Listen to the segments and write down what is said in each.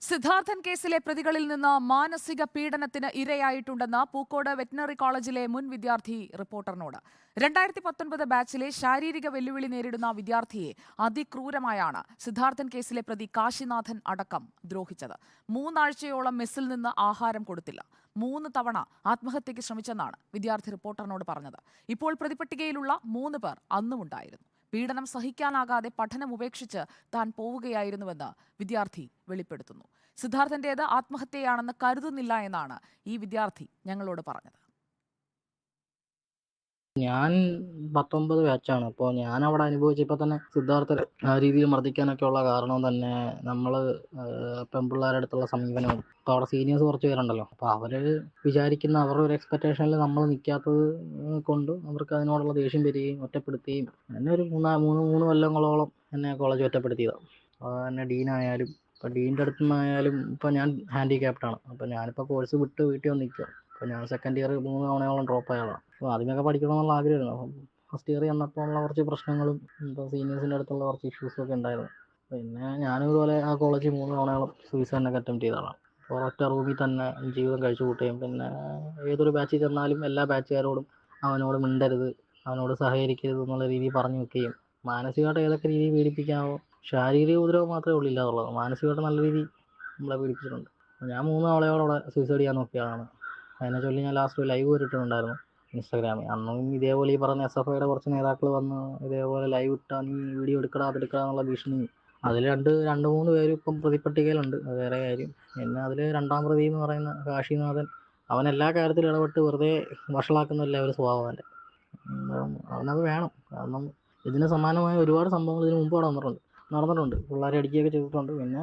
സിദ്ധാർത്ഥൻ കേസിലെ പ്രതികളിൽ നിന്ന് മാനസിക പീഡനത്തിന് ഇരയായിട്ടുണ്ടെന്ന് പൂക്കോട് വെറ്റിനറി കോളേജിലെ മുൻ വിദ്യാർത്ഥി റിപ്പോർട്ടറിനോട് 2019 ബാച്ചിലെ ശാരീരിക വെല്ലുവിളി നേരിടുന്ന വിദ്യാർത്ഥിയെ അതിക്രൂരമായാണ് സിദ്ധാർത്ഥൻ കേസിലെ പ്രതി കാശിനാഥൻ അടക്കം ദ്രോഹിച്ചത്. 3 ആഴ്ചയോളം മെസ്സിൽ നിന്ന് ആഹാരം കൊടുത്തില്ല. 3 തവണ ആത്മഹത്യയ്ക്ക് ശ്രമിച്ചെന്നാണ് വിദ്യാർത്ഥി റിപ്പോർട്ടറിനോട് പറഞ്ഞത്. ഇപ്പോൾ പ്രതിപട്ടികയിലുള്ള 3 പേർ അന്നുമുണ്ടായിരുന്നു. പീഡനം സഹിക്കാനാകാതെ പഠനം ഉപേക്ഷിച്ച് താൻ പോവുകയായിരുന്നുവെന്ന് വിദ്യാർത്ഥി വെളിപ്പെടുത്തുന്നു. സിദ്ധാർത്ഥന്റേത് ആത്മഹത്യയാണെന്ന് കരുതുന്നില്ല എന്നാണ് ഈ വിദ്യാർത്ഥി ഞങ്ങളോട് പറഞ്ഞത്. ഞാൻ 19 ബാച്ചാണ്. അപ്പോൾ ഞാനവിടെ അനുഭവിച്ചപ്പോൾ തന്നെ സിദ്ധാർത്ഥ ആ രീതിയിൽ മർദ്ദിക്കാനൊക്കെയുള്ള കാരണം തന്നെ നമ്മള് പെൺപിള്ളേരുടെ അടുത്തുള്ള സമീപനവും. അപ്പോൾ അവിടെ സീനിയേഴ്സ് കുറച്ച് പേരുണ്ടല്ലോ. അപ്പോൾ അവര് വിചാരിക്കുന്ന അവരുടെ ഒരു എക്സ്പെക്റ്റേഷനിൽ നമ്മൾ നിൽക്കാത്തത് കൊണ്ട് അവർക്ക് അതിനോടുള്ള ദേഷ്യം വരികയും ഒറ്റപ്പെടുത്തുകയും എന്നെ ഒരു മൂന്ന് കൊല്ലങ്ങളോളം എന്നെ കോളേജ് ഒറ്റപ്പെടുത്തിയതാണ്. എന്നെ ഡീനായാലും ഇപ്പോൾ ഡീൻ്റെ അടുത്തു നിന്നായാലും ഇപ്പോൾ ഞാൻ ഹാൻഡിക്യാപ്ഡാണ്. അപ്പോൾ ഞാനിപ്പോൾ കോഴ്സ് വിട്ട് വീട്ടിൽ വന്ന് നിൽക്കുക. അപ്പോൾ ഞാൻ സെക്കൻഡ് ഇയർ 3 തവണയോളം ഡ്രോപ്പ് ആയതാണ്. അപ്പോൾ ആദ്യമൊക്കെ പഠിക്കണമെന്നുള്ള ആഗ്രഹമായിരുന്നു. അപ്പം ഫസ്റ്റ് ഇയർ ചെന്നപ്പോൾ ഉള്ള കുറച്ച് പ്രശ്നങ്ങളും ഇപ്പോൾ സീനിയേഴ്സിൻ്റെ അടുത്തുള്ള കുറച്ച് ഇഷ്യൂസും ഒക്കെ ഉണ്ടായിരുന്നു. പിന്നെ ഞാനും ഇതുപോലെ ആ കോളേജിൽ 3 തവണയോളം സൂയിസൈഡിനൊക്കെ അറ്റംപ്റ്റ് ചെയ്തതാണ്. അപ്പോൾ ഒറ്റ റൂമിൽ തന്നെ ജീവിതം കഴിച്ചു കൂട്ടുകയും പിന്നെ ഏതൊരു ബാച്ചിൽ ചെന്നാലും എല്ലാ ബാച്ചുകാരോടും അവനോട് മിണ്ടരുത്, അവനോട് സഹകരിക്കരുത് എന്നുള്ള രീതിയിൽ പറഞ്ഞു വെക്കുകയും മാനസികമായിട്ട് ഏതൊക്കെ രീതിയിൽ പീഡിപ്പിക്കാമോ. ശാരീരിക ഉപദ്രവം മാത്രമേ ഉള്ളൂ ഇല്ലാതുള്ളത്. മാനസികമായിട്ട് നല്ല രീതിയിൽ നമ്മളെ പീഡിപ്പിച്ചിട്ടുണ്ട്. ഞാൻ 3 തവണയോളം അവിടെ സൂയിസൈഡ് ചെയ്യാൻ നോക്കിയതാണ്. അതിനെ ചൊല്ലി ഞാൻ ലാസ്റ്റ് ഒരു ലൈവ് ഇട്ടിട്ടുണ്ടായിരുന്നു ഇൻസ്റ്റാഗ്രാമിൽ. അന്നും ഇതേപോലെ ഈ പറഞ്ഞ SFIയുടെ കുറച്ച് നേതാക്കൾ വന്ന് ഇതേപോലെ ലൈവ് ഇട്ടാൽ നീ വീഡിയോ എടുക്കടാ അതെടുക്കടാ എന്നുള്ള ഭീഷണി. അതിൽ രണ്ട് മൂന്ന് പേര് ഇപ്പം പ്രതിപ്പട്ടികയിലുണ്ട്. അത് വേറെ കാര്യം. പിന്നെ അതിൽ 2ാം പ്രതി എന്ന് പറയുന്ന കാശിനാഥൻ, അവൻ എല്ലാ കാര്യത്തിലും ഇടപെട്ട് വെറുതെ വഷളാക്കുന്ന ഒരു സ്വഭാവം അവൻ്റെ. അവനത് വേണം. കാരണം ഇതിന് സമാനമായ ഒരുപാട് സംഭവങ്ങൾ ഇതിന് മുമ്പ് അവിടെ നടന്നിട്ടുണ്ട്. പിള്ളേരെ അടിക്കുകയൊക്കെ ചെയ്തിട്ടുണ്ട്. പിന്നെ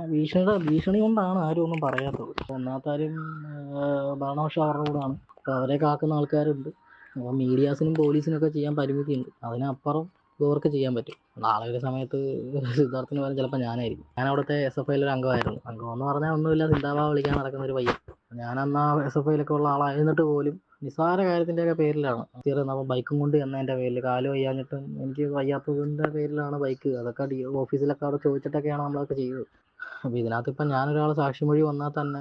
ഭീഷണി കൊണ്ടാണ് ആരും ഒന്നും പറയാത്തത്. ഒന്നാമത്തെ കാര്യം ഭരണപക്ഷം അവരുടെ കൂടെയാണ്. അപ്പോൾ അവരെ കാക്കുന്ന ആൾക്കാരുണ്ട്. അപ്പോൾ മീഡിയാസിനും പോലീസിനൊക്കെ ചെയ്യാൻ പരിമിതിയുണ്ട്. അതിനപ്പുറം ഇവർക്ക് ചെയ്യാൻ പറ്റും. നാളെ ഒരു സമയത്ത് സിദ്ധാർത്ഥിന് പകരം ചിലപ്പോൾ ഞാനായിരിക്കും. ഞാൻ അവിടുത്തെ SFIയിൽ ഒരു അംഗമായിരുന്നു. അംഗമെന്ന് പറഞ്ഞാൽ ഒന്നുമില്ല, സിന്ദാബാദ് വിളിക്കാൻ നടക്കുന്ന ഒരു പയ്യൻ. ഞാനന്ന് ആ SFIയിലൊക്കെ ഉള്ള ആളായിരുന്നിട്ട് പോലും നിസ്സാര കാര്യത്തിൻ്റെയൊക്കെ പേരിലാണ് നമ്മൾ ബൈക്കും കൊണ്ട് ചെന്നതിൻ്റെ പേരിൽ, കാല് വയ്യാഞ്ഞിട്ടും എനിക്ക് വയ്യാത്തതിൻ്റെ പേരിലാണ് ബൈക്ക്. അതൊക്കെ ഓഫീസിലൊക്കെ അവിടെ ചോദിച്ചിട്ടൊക്കെയാണ് നമ്മളതൊക്കെ ചെയ്തത്. അപ്പോൾ ഇതിനകത്ത് ഇപ്പം ഞാനൊരാൾ സാക്ഷിമൊഴി വന്നാൽ തന്നെ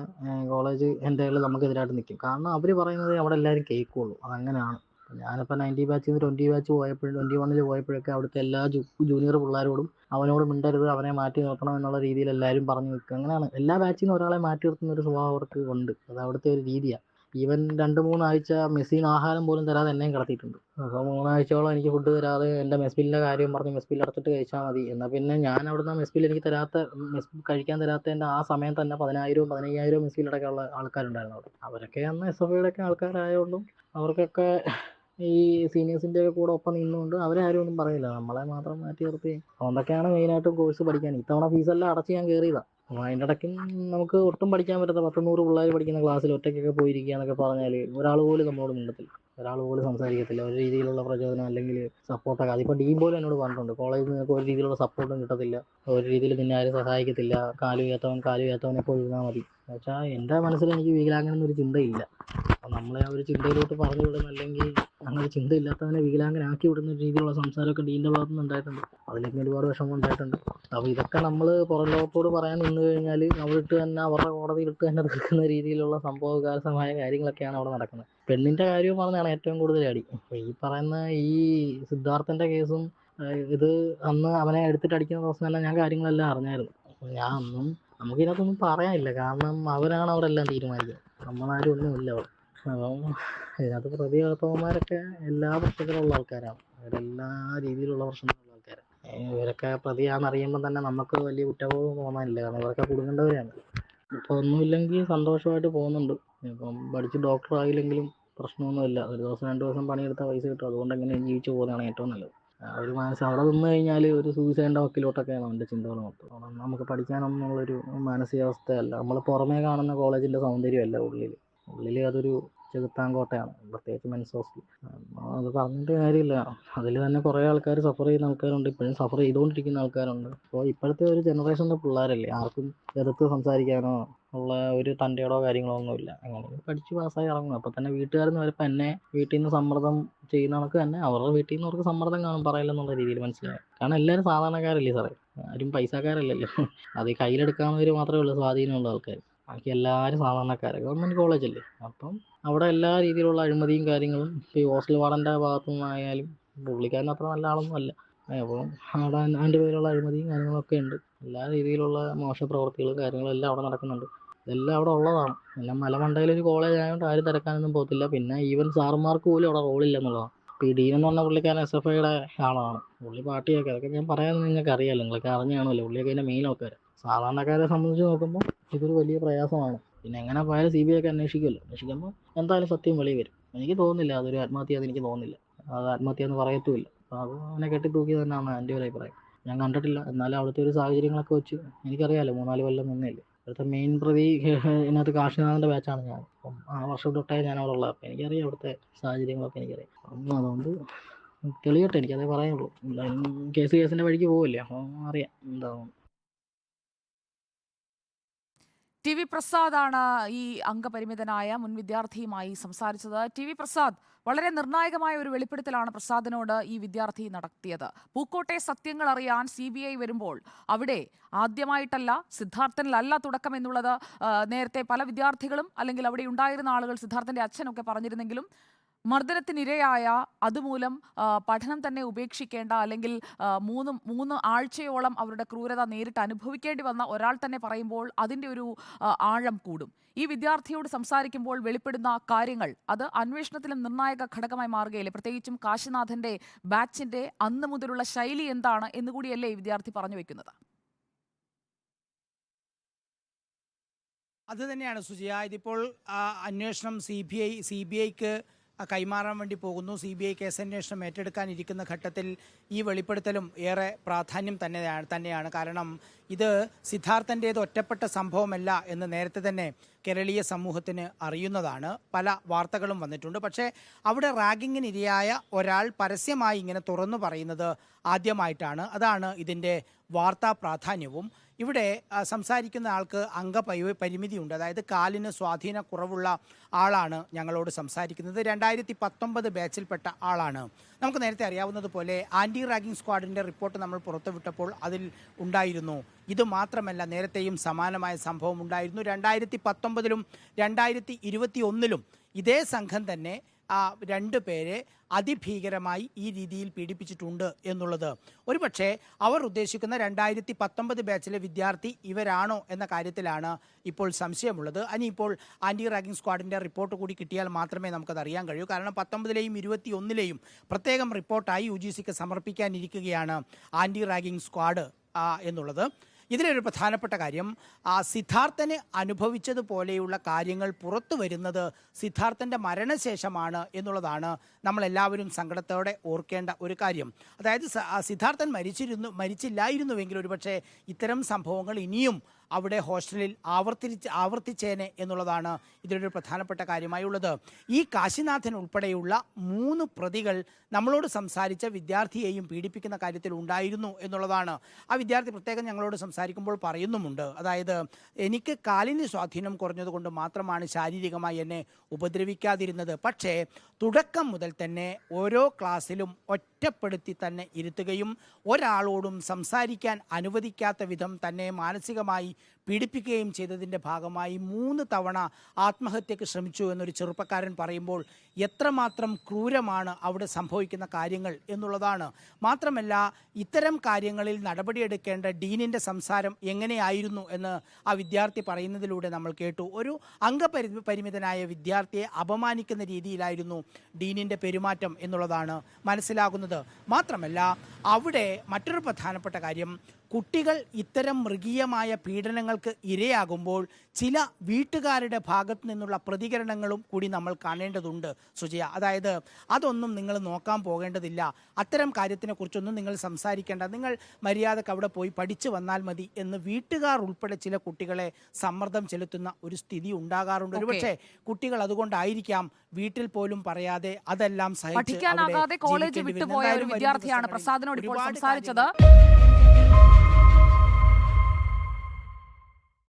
കോളേജ് എൻ്റെ കയ്യിൽ നമുക്കെതിരായിട്ട് നിൽക്കും. കാരണം അവർ പറയുന്നത് അവിടെ എല്ലാവരും കേൾക്കുള്ളൂ. അതങ്ങനെയാണ്. ഞാനിപ്പോൾ 90 ബാച്ചിൽ നിന്ന് 20 ബാച്ച് പോയപ്പോഴും 21 പോയപ്പോഴൊക്കെ അവിടുത്തെ എല്ലാ ജൂനിയർ പിള്ളേരോടും അവനോട് മിണ്ടരുത്, അവനെ മാറ്റി നിർത്തണം എന്നുള്ള രീതിയിൽ എല്ലാവരും പറഞ്ഞു നിൽക്കുക. അങ്ങനെയാണ്. എല്ലാ ബാച്ചിൽ നിന്ന് ഒരാളെ മാറ്റി നിർത്തുന്ന ഒരു സ്വഭാവം അവർക്ക് ഉണ്ട്. അത് അവിടുത്തെ ഒരു രീതിയാണ്. ഈവൻ 2-3 ആഴ്ച മെസ്സിന് ആഹാരം പോലും തരാതെ എന്നെയും കിടത്തിയിട്ടുണ്ട്. അപ്പോൾ 3 ആഴ്ചയോളം എനിക്ക് ഫുഡ് തരാതെ എൻ്റെ മെസ് ബില്ലിൻ്റെ കാര്യം പറഞ്ഞ് മെസ് ബില്ല് അടച്ചിട്ട് കഴിച്ചാൽ മതി. എന്നാൽ പിന്നെ ഞാൻ അവിടുന്ന് മെസ് ബില്ല് എനിക്ക് മെസ് കഴിക്കാൻ തരാത്തതിൻ്റെ ആ സമയം തന്നെ 10,000 15,000 മെസ് ബില്ലടക്കമുള്ള ആൾക്കാരുണ്ടായിരുന്നു അവിടെ. അവരൊക്കെ അന്ന് SFIയുടെയൊക്കെ ആൾക്കാരായതുകൊണ്ടും അവർക്കൊക്കെ ഈ സീനിയേഴ്സിൻ്റെ കൂടെ ഒപ്പം നിന്നുകൊണ്ട് അവരെ ആരും ഒന്നും പറയില്ല. നമ്മളെ മാത്രം മാറ്റി നിർത്തി. അതുകൊണ്ടൊക്കെയാണ് മെയിനായിട്ടും കോഴ്സ് പഠിക്കാൻ ഇത്തവണ ഫീസെല്ലാം അടച്ച് ഞാൻ കയറിയതാണ്. അപ്പോൾ അതിൻ്റെ ഇടയ്ക്കും നമുക്ക് ഒട്ടും പഠിക്കാൻ പറ്റാത്ത 100 പിള്ളേർ പഠിക്കുന്ന ക്ലാസ്സിൽ ഒറ്റയ്ക്കൊക്കെ പോയിരിക്കുക എന്നൊക്കെ പറഞ്ഞാൽ ഒരാൾ പോലും നമ്മളോട് മിണ്ടത്തില്ല, ഒരാൾ പോലും സംസാരിക്കത്തില്ല. ഒരു രീതിയിലുള്ള പ്രചോദനം അല്ലെങ്കിൽ സപ്പോർട്ടൊക്കെ അതിപ്പോൾ ഡീൻ പോലും എന്നോട് പറഞ്ഞിട്ടുണ്ട്. കോളേജിൽ നിന്നൊക്കെ ഒരു രീതിയിലുള്ള സപ്പോർട്ടും കിട്ടത്തില്ല, ഒരു രീതിയിൽ നിന്നെ ആരും സഹായിക്കത്തില്ല, കാല് വയ്യാത്തവനെ പോയി ഇരുന്നാൽ മതി. എന്ന് വെച്ചാൽ എൻ്റെ മനസ്സിൽ എനിക്ക് വികലാംഗനെന്നൊരു ചിന്തയില്ല. അപ്പം നമ്മളെ ആ ഒരു ചിന്തയിലോട്ട് പറഞ്ഞു വിടുന്ന, അല്ലെങ്കിൽ അങ്ങനെ ചിന്തയില്ലാത്തവനെ വികലാംഗനാക്കി വിടുന്ന രീതിയിലുള്ള സംസാരമൊക്കെ ഡീൻ്റെ ഭാഗത്തു നിന്ന് ഉണ്ടായിട്ടുണ്ട്. അതിലേക്ക് ഒരുപാട് വിഷമം ഉണ്ടായിട്ടുണ്ട്. അപ്പോൾ ഇതൊക്കെ നമ്മൾ പുറം ലോകത്തോട് പറയാൻ നിന്ന് കഴിഞ്ഞാൽ അവരിട്ട് തന്നെ അവരുടെ കോടതിയിലിട്ട് തന്നെ തീർക്കുന്ന രീതിയിലുള്ള സംഭവവികാസമായ കാര്യങ്ങളൊക്കെയാണ് അവിടെ നടക്കുന്നത്. പെണ്ണിൻ്റെ കാര്യവും പറഞ്ഞാണ് ഏറ്റവും കൂടുതൽ അടി. അപ്പോൾ ഈ പറയുന്ന ഈ സിദ്ധാർത്ഥൻ്റെ കേസും ഇത് അന്ന് അവനെ എടുത്തിട്ട് അടിക്കുന്ന ദിവസം തന്നെ ഞാൻ കാര്യങ്ങളെല്ലാം അറിഞ്ഞായിരുന്നു. അപ്പോൾ ഞാൻ അന്നും നമുക്കിതിനകത്തൊന്നും പറയാനില്ല. കാരണം അവരാണ് അവിടെ എല്ലാം തീരുമാനിക്കുന്നത്, നമ്മളാരും ഒന്നുമില്ല അവിടെ. അപ്പം ഇതിനകത്ത് പ്രതികളത്തവന്മാരൊക്കെ എല്ലാ പ്രശ്നത്തിലുള്ള ആൾക്കാരാണ്. അവരെല്ലാ രീതിയിലുള്ള പ്രശ്നത്തിലുള്ള ആൾക്കാരാണ്. ഇവരൊക്കെ പ്രതിയാണെന്നറിയുമ്പോൾ തന്നെ നമുക്ക് വലിയ കുറ്റബോധം തോന്നാനില്ല. കാരണം ഇവരൊക്കെ കുടുങ്ങേണ്ടവരാണ്. ഇപ്പോൾ ഒന്നുമില്ലെങ്കിൽ സന്തോഷമായിട്ട് പോകുന്നുണ്ട്. ഇപ്പം പഠിച്ച് ഡോക്ടർ ആയില്ലെങ്കിലും പ്രശ്നമൊന്നുമില്ല. ഒരു ദിവസം 2 ദിവസം പണിയെടുത്താൽ പൈസ കിട്ടും. അതുകൊണ്ട് എങ്ങനെ ജീവിച്ചു പോകുന്നതാണ് ഏറ്റവും നല്ലത്. ഒരു മനസ്സ് അവിടെ നിന്ന് കഴിഞ്ഞാൽ ഒരു സൂയിസൈഡിൻ്റെ വക്കിലോട്ടൊക്കെയാണ് അവൻ്റെ ചിന്തകൾ മൊത്തം. കാരണം നമുക്ക് പഠിക്കാനൊന്നുമുള്ളൊരു മാനസികാവസ്ഥയല്ല. നമ്മൾ പുറമേ കാണുന്ന കോളേജിൻ്റെ സൗന്ദര്യമല്ല ഉള്ളിൽ അതൊരു ചെകുത്താൻകോട്ടയാണ്, പ്രത്യേകിച്ച് മെൻസ് ഹോസ്റ്റൽ. അത് പറഞ്ഞിട്ട് കാര്യമില്ല. അതിൽ തന്നെ കുറേ ആൾക്കാർ സഫർ ചെയ്യുന്ന ആൾക്കാരുണ്ട്, ഇപ്പോഴും സഫർ ചെയ്തുകൊണ്ടിരിക്കുന്ന ആൾക്കാരുണ്ട്. അപ്പോൾ ഇപ്പോഴത്തെ ഒരു ജനറേഷൻ്റെ പിള്ളേരല്ലേ, ആർക്കും എതിർത്ത് സംസാരിക്കാനോ ഉള്ള ഒരു തൻ്റെടോ കാര്യങ്ങളോ ഒന്നുമില്ല. അങ്ങനെ പഠിച്ച് പാസ്സായി ഇറങ്ങും. അപ്പോൾ തന്നെ വീട്ടുകാരെന്ന് വരുമ്പോൾ എന്നെ വീട്ടിൽ നിന്ന് സമ്മർദ്ദം ചെയ്യുന്ന കണക്ക് തന്നെ അവരുടെ വീട്ടിൽ നിന്ന് അവർക്ക് സമ്മർദ്ദം കാണും പറയില്ലെന്നുള്ള രീതിയിൽ മനസ്സിലായി. കാരണം എല്ലാവരും സാധാരണക്കാരല്ലേ സാറേ, ആരും പൈസക്കാരല്ലല്ലോ. അത് ഈ കയ്യിലെടുക്കാവുന്നവർ മാത്രമേ ഉള്ളൂ സ്വാധീനമുള്ള ആൾക്കാർ. ബാക്കി എല്ലാവരും സാധാരണക്കാരാണ്. ഗവൺമെൻറ് കോളേജല്ലേ, അപ്പം അവിടെ എല്ലാ രീതിയിലുള്ള അഴിമതിയും കാര്യങ്ങളും ഇപ്പോൾ ഈ ഹോസ്റ്റൽ വാർഡൻ്റെ ഭാഗത്തു നിന്നായാലും പുള്ളിക്കാരൻ അത്ര നല്ല ആളൊന്നും അല്ല. അപ്പോൾ അവിടെ അതിൻ്റെ പേരിലുള്ള അഴിമതിയും കാര്യങ്ങളൊക്കെ ഉണ്ട്. എല്ലാ രീതിയിലുള്ള മോശ പ്രവൃത്തികളും കാര്യങ്ങളും എല്ലാം അവിടെ നടക്കുന്നുണ്ട്. ഇതെല്ലാം അവിടെ ഉള്ളതാണ്. എല്ലാം മലമണ്ടയിലൊരു കോളേജ് ആയതുകൊണ്ട് ആരും തിരക്കാനൊന്നും പോകത്തില്ല. പിന്നെ ഈവൻ സാറുമാർക്ക് പോലും അവിടെ റോളില്ല എന്നുള്ളതാണ്. ഇപ്പോൾ ഈ ഡീൻ എന്ന് പറഞ്ഞ പുള്ളിക്കാരൻ SFIയുടെ ആളാണ്. പുള്ളി പാർട്ടിയൊക്കെ അതൊക്കെ ഞാൻ പറയാമെന്ന് നിങ്ങൾക്ക് അറിയാമല്ലോ, നിങ്ങൾക്ക് അറിഞ്ഞു കാണുമല്ലോ. പുള്ളിയൊക്കെ അതിൻ്റെ മെയിൻ ആൾക്കാർ. സാധാരണക്കാരെ സംബന്ധിച്ച് നോക്കുമ്പോൾ ഇതൊരു വലിയ പ്രയാസമാണ്. പിന്നെ എങ്ങനെ പോയാലും CBI ഒക്കെ അന്വേഷിക്കുമല്ലോ. അന്വേഷിക്കുമ്പോൾ എന്തായാലും സത്യം വെളിയിൽ വരും. എനിക്ക് തോന്നുന്നില്ല അതൊരു ആത്മഹത്യയാണെന്ന്. എനിക്ക് തോന്നുന്നില്ല അത് ആത്മഹത്യ എന്ന് പറയത്തുമില്ല. അപ്പോൾ അത് അവനെ കെട്ടിത്തൂക്കി തന്നെയാണ് എൻ്റെ ഒരു അഭിപ്രായം. ഞാൻ കണ്ടിട്ടില്ല, എന്നാലും അവിടുത്തെ ഒരു സാഹചര്യങ്ങളൊക്കെ വെച്ച് എനിക്കറിയാമല്ലോ. 3-4 കൊല്ലം നിന്നല്ലേ. ഇവിടുത്തെ മെയിൻ പ്രതി ഇതിനകത്ത് കാശിനാഥൻ്റെ ബാച്ചാണ് ഞാൻ. അപ്പം ആ വർഷം തൊട്ടേ ഞാൻ അവിടെ ഉള്ളത്. അപ്പം എനിക്കറിയാം അവിടുത്തെ സാഹചര്യങ്ങളൊക്കെ എനിക്കറിയാം. അപ്പം അതുകൊണ്ട് തെളിയട്ടെ, എനിക്കതേ പറയുള്ളൂ. എന്തായാലും കേസിൻ്റെ വഴിക്ക് പോവില്ലേ, അപ്പം അറിയാം എന്താവും. TV പ്രസാദാണ് ഈ അംഗപരിമിതനായ മുൻ വിദ്യാർത്ഥിയുമായി സംസാരിച്ചത്. TV പ്രസാദ്, വളരെ നിർണായകമായ ഒരു വെളിപ്പെടുത്തലാണ് പ്രസാദിനോട് ഈ വിദ്യാർത്ഥി നടത്തിയത്. പൂക്കോട്ടെ സത്യങ്ങൾ അറിയാൻ CBI വരുമ്പോൾ അവിടെ ആദ്യമായിട്ടല്ല, സിദ്ധാർത്ഥനിലല്ല തുടക്കം എന്നുള്ളത് നേരത്തെ പല വിദ്യാർത്ഥികളും അല്ലെങ്കിൽ അവിടെ ഉണ്ടായിരുന്ന ആളുകൾ, സിദ്ധാർത്ഥന്റെ അച്ഛനൊക്കെ പറഞ്ഞിരുന്നെങ്കിലും മർദ്ദനത്തിനിരയായ, അതുമൂലം പഠനം തന്നെ ഉപേക്ഷിക്കേണ്ട, അല്ലെങ്കിൽ മൂന്ന് ആഴ്ചയോളം അവരുടെ ക്രൂരത നേരിട്ട് അനുഭവിക്കേണ്ടി വന്ന ഒരാൾ തന്നെ പറയുമ്പോൾ അതിൻ്റെ ഒരു ആഴം കൂടും. ഈ വിദ്യാർത്ഥിയോട് സംസാരിക്കുമ്പോൾ വെളിപ്പെടുന്ന കാര്യങ്ങൾ അത് അന്വേഷണത്തിലും നിർണായക ഘടകമായി മാറുകയില്ലേ? പ്രത്യേകിച്ചും കാശിനാഥന്റെ ബാച്ചിന്റെ അന്ന് മുതലുള്ള ശൈലി എന്താണ് എന്നുകൂടിയല്ലേ ഈ വിദ്യാർത്ഥി പറഞ്ഞു വെക്കുന്നത്? അത് തന്നെയാണ് സുജിയ. ഇതിപ്പോൾ അന്വേഷണം CBIക്ക് കൈമാറാൻ വേണ്ടി പോകുന്നു. CBI കേസന്വേഷണം ഏറ്റെടുക്കാനിരിക്കുന്ന ഘട്ടത്തിൽ ഈ വെളിപ്പെടുത്തലും ഏറെ പ്രാധാന്യം തന്നെയാണ്. കാരണം ഇത് സിദ്ധാർത്ഥൻ്റേത് ഒറ്റപ്പെട്ട സംഭവമല്ല എന്ന് നേരത്തെ തന്നെ കേരളീയ സമൂഹത്തിന് അറിയുന്നതാണ്. പല വാർത്തകളും വന്നിട്ടുണ്ട്. പക്ഷേ അവിടെ റാഗിങ്ങിനിരയായ ഒരാൾ പരസ്യമായി ഇങ്ങനെ തുറന്നു പറയുന്നത് ആദ്യമായിട്ടാണ്. അതാണ് ഇതിൻ്റെ വാർത്താ പ്രാധാന്യവും. ഇവിടെ സംസാരിക്കുന്ന ആൾക്ക് അംഗപരിമിതിയുണ്ട്. അതായത് കാലിന് സ്വാധീനക്കുറവുള്ള ആളാണ് ഞങ്ങളോട് സംസാരിക്കുന്നത്. 2019 ബാച്ചിൽപ്പെട്ട ആളാണ്. നമുക്ക് നേരത്തെ അറിയാവുന്നതുപോലെ ആൻറ്റി റാഗിംഗ് സ്ക്വാഡിൻ്റെ റിപ്പോർട്ട് നമ്മൾ പുറത്തുവിട്ടപ്പോൾ അതിൽ ഉണ്ടായിരുന്നു. ഇത് മാത്രമല്ല, നേരത്തെയും സമാനമായ സംഭവം ഉണ്ടായിരുന്നു. 2019-ലും 2021-ലും ഇതേ സംഘം തന്നെ 2 പേരെ അതിഭീകരമായി ഈ രീതിയിൽ പീഡിപ്പിച്ചിട്ടുണ്ട് എന്നുള്ളത് ഒരുപക്ഷെ അവർ ഉദ്ദേശിക്കുന്ന 2019 ബാച്ചിലെ വിദ്യാർത്ഥി ഇവരാണോ എന്ന കാര്യത്തിലാണ് ഇപ്പോൾ സംശയമുള്ളത്. ഇനിയിപ്പോൾ ആൻറ്റി റാഗിംഗ് സ്ക്വാഡിൻ്റെ റിപ്പോർട്ട് കൂടി കിട്ടിയാൽ മാത്രമേ നമുക്കത് അറിയാൻ കഴിയൂ. കാരണം 19-ലെയും 21-ലെയും പ്രത്യേകം റിപ്പോർട്ടായി UGCക്ക് സമർപ്പിക്കാനിരിക്കുകയാണ് ആൻറ്റി റാഗിംഗ് സ്ക്വാഡ് എന്നുള്ളത്. ഇതിലൊരു പ്രധാനപ്പെട്ട കാര്യം, സിദ്ധാർത്ഥന് അനുഭവിച്ചതുപോലെയുള്ള കാര്യങ്ങൾ പുറത്തു വരുന്നത് സിദ്ധാർത്ഥൻ്റെ മരണശേഷമാണ് എന്നുള്ളതാണ് നമ്മളെല്ലാവരും സങ്കടത്തോടെ ഓർക്കേണ്ട ഒരു കാര്യം. അതായത് സിദ്ധാർത്ഥൻ മരിച്ചില്ലായിരുന്നുവെങ്കിൽ ഒരുപക്ഷെ ഇത്തരം സംഭവങ്ങൾ ഇനിയും അവിടെ ഹോസ്റ്റലിൽ ആവർത്തിച്ചേനെ എന്നുള്ളതാണ് ഇതിലൊരു പ്രധാനപ്പെട്ട കാര്യമായുള്ളത്. ഈ കാശിനാഥൻ ഉൾപ്പെടെയുള്ള 3 പ്രതികൾ നമ്മളോട് സംസാരിച്ച വിദ്യാർത്ഥിയെയും പീഡിപ്പിക്കുന്ന കാര്യത്തിൽ ഉണ്ടായിരുന്നു എന്നുള്ളതാണ്. ആ വിദ്യാർത്ഥി പ്രത്യേകം ഞങ്ങളോട് സംസാരിക്കുമ്പോൾ പറയുന്നുമുണ്ട്. അതായത് എനിക്ക് കാലിന് സ്വാധീനം കുറഞ്ഞതുകൊണ്ട് മാത്രമാണ് ശാരീരികമായി എന്നെ ഉപദ്രവിക്കാതിരുന്നത്. പക്ഷേ തുടക്കം മുതൽ തന്നെ ഓരോ ക്ലാസ്സിലും ഒറ്റപ്പെടുത്തി തന്നെ ഇരുത്തുകയും ഒരാളോടും സംസാരിക്കാൻ അനുവദിക്കാത്ത വിധം തന്നെ മാനസികമായി പീഡിപ്പിക്കുകയും ചെയ്തതിൻ്റെ ഭാഗമായി 3 തവണ ആത്മഹത്യക്ക് ശ്രമിച്ചു എന്നൊരു ചെറുപ്പക്കാരൻ പറയുമ്പോൾ എത്രമാത്രം ക്രൂരമാണ് അവിടെ സംഭവിക്കുന്ന കാര്യങ്ങൾ എന്നുള്ളതാണ്. മാത്രമല്ല, ഇത്തരം കാര്യങ്ങളിൽ നടപടിയെടുക്കേണ്ട ഡീനിൻ്റെ സംസാരം എങ്ങനെയായിരുന്നു എന്ന് ആ വിദ്യാർത്ഥി പറയുന്നതിലൂടെ നമ്മൾ കേട്ടു. ഒരു അംഗപരിമിതനായ വിദ്യാർത്ഥിയെ അപമാനിക്കുന്ന രീതിയിലായിരുന്നു ഡീനിൻ്റെ പെരുമാറ്റം എന്നുള്ളതാണ് മനസ്സിലാകുന്നത്. മാത്രമല്ല, അവിടെ മറ്റൊരു പ്രധാനപ്പെട്ട കാര്യം, കുട്ടികൾ ഇത്തരം മൃഗീയമായ പീഡനങ്ങൾക്ക് ഇരയാകുമ്പോൾ ചില വീട്ടുകാരുടെ ഭാഗത്തു നിന്നുള്ള പ്രതികരണങ്ങളും കൂടി നമ്മൾ കാണേണ്ടതുണ്ട് സുജയ. അതായത് അതൊന്നും നിങ്ങൾ നോക്കാൻ പോകേണ്ടതില്ല, അത്തരം കാര്യത്തിനെക്കുറിച്ചൊന്നും നിങ്ങൾ സംസാരിക്കേണ്ട, നിങ്ങൾ മര്യാദക്ക് അവിടെ പോയി പഠിച്ചു വന്നാൽ മതി എന്ന് വീട്ടുകാർ ഉൾപ്പെടെ ചില കുട്ടികളെ സമ്മർദ്ദം ചെലുത്തുന്ന ഒരു സ്ഥിതി ഉണ്ടാകാറുണ്ട്. ഒരുപക്ഷെ കുട്ടികൾ അതുകൊണ്ടായിരിക്കാം വീട്ടിൽ പോലും പറയാതെ അതെല്ലാം പഠിക്കാനാകാതെ കോളേജ് വിട്ടുപോയ ഒരു വിദ്യാർത്ഥിയാണ് പ്രസാദിനോട് ഇപ്പോൾ സംസാരിച്ചത്.